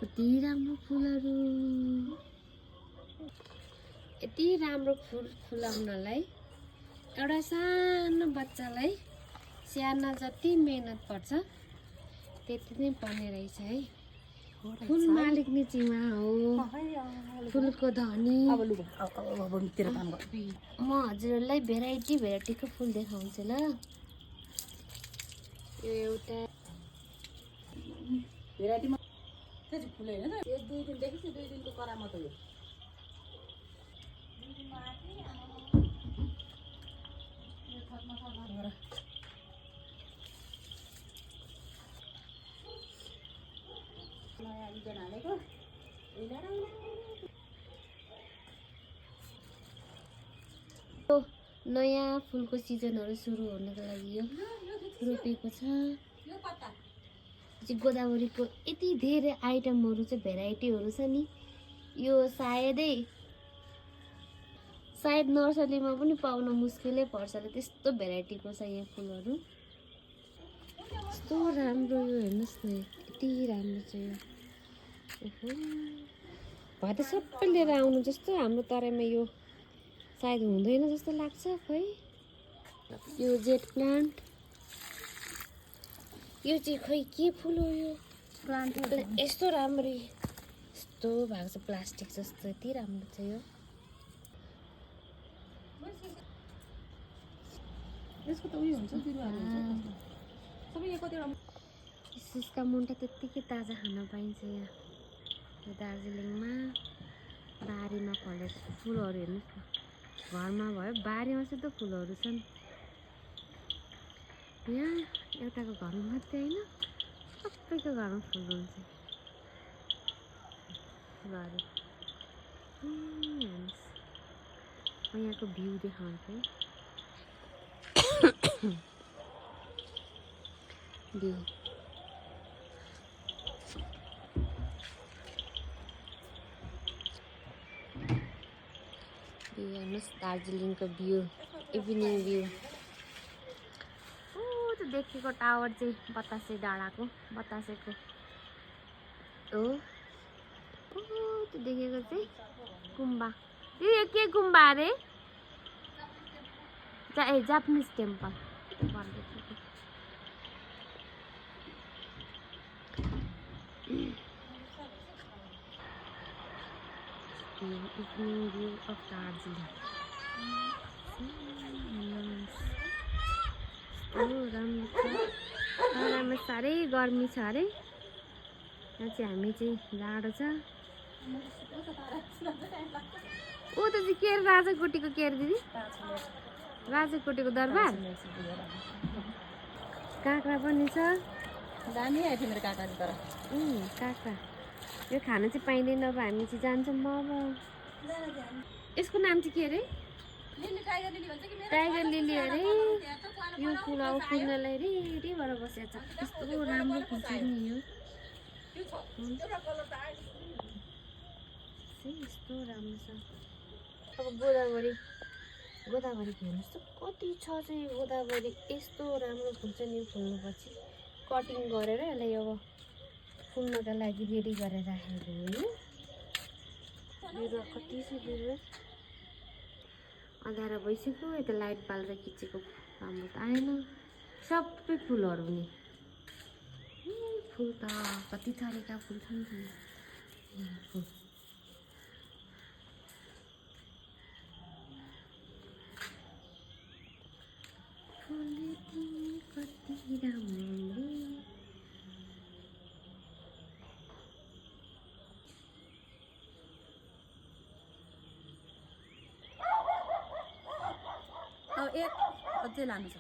कति राम्रो फुलहरू, यति राम्रो फुल फुलाउनलाई एउटा सानो बच्चालाई स्याहार्न जति मेहनत पर्छ त्यति नै पर्ने रहेछ है। फुल मालिक नि चिमा हो, फुलको धनी। म हजुरहरूलाई भेराइटीको फुल देखाउँछु ल। यो एउटा भेराइटीमा त्यही फुल हैन त, यो 2 दिनदेखि 2 दिनको करामत हो यो। नयाँ फुलको सिजनहरू सुरु हुनको लागि यो रोपेको छ। गोदावरीको यति धेरै आइटमहरू चाहिँ भेराइटीहरू छ नि, यो सायद नर्सरीमा पनि पाउन मुस्किलै पर्छ र त्यस्तो भेराइटीको छ यहाँ फुलहरू। यस्तो राम्रो यो हेर्नुहोस् न, यति राम्रो छ यो। भए त सबै लिएर आउनु जस्तो, हाम्रो तराईमा यो सायद हुँदैन जस्तो लाग्छ खै। यो जेट प्लान्ट, यो चाहिँ खै के फुल हो यो प्लान्ट? यस्तो राम्ररी यस्तो भएको छ प्लास्टिक जस्तो, यति राम्रो छ यो। यसको त उयो हुन्छ, बिरुवाहरू हुन्छ सबै। यो कतिवटा इस्कुसका मुन्टा त्यत्तिकै ताजा खान पाइन्छ यहाँ। यो दार्जिलिङमा बारीमा फलेको फुलहरू हेर्नुहोस् न, घरमा भयो बारीमा शुद्ध फुलहरू छन्। यहाँ एउटाको घरमा मात्रै होइन, सबैको घरमा फुल हुन्छ फुलहरू। हेर्नुहोस्, म यहाँको भ्यू देखाउँछु है। भ्यू हेर्नुहोस्, दार्जिलिङको भ्यू, इभिनिङ भ्यू। त्यो देखेको टावर चाहिँ बतासे डाँडाको, बतासेको हो। त्यो देखेको चाहिँ गुम्बा। यो के गुम्बा अरे? A Japanese temple. Evening view of Darjeeling. राम्रो साह्रै गर्मी छ अरे, यहाँ चाहिँ हामी चाहिँ जाडो छ। ऊ त चाहिँ के अरे, राजाकोटीको के अरे दिदी? राजाकोटीको दरबार। काँक्रा पनि छ, दामी आयो मेरो काका तर। काँक्रा यो खान चाहिँ पाइँदैन, अब हामी चाहिँ जान्छौँ अब। यसको नाम चाहिँ के अरे? टाइगर लिली अरे। यो फुल अब फुल्नलाई रेडी भएर बसेको छ, यस्तो राम्रो फुल्छ नि यो। यस्तो राम्रो छ। अब गोदावरी हेर्नुहोस् त कति छ चाहिँ गोदावरी, यस्तो राम्रो फुल्छ नि फुल्नुपछि। कटिङ गरेर यसलाई अब फुल्नका लागि रेडी गरेर राखेको हो। बिरुवा कति छ, बिरुवा अँध्यारो भइसक्यो। यता लाइट बालेर खिचेको राम्रो त आएन। सबै फुलहरू नि, फुल त कति थरीका फुल छन्। फुल कति राम्रो। एक अझै लानु छ।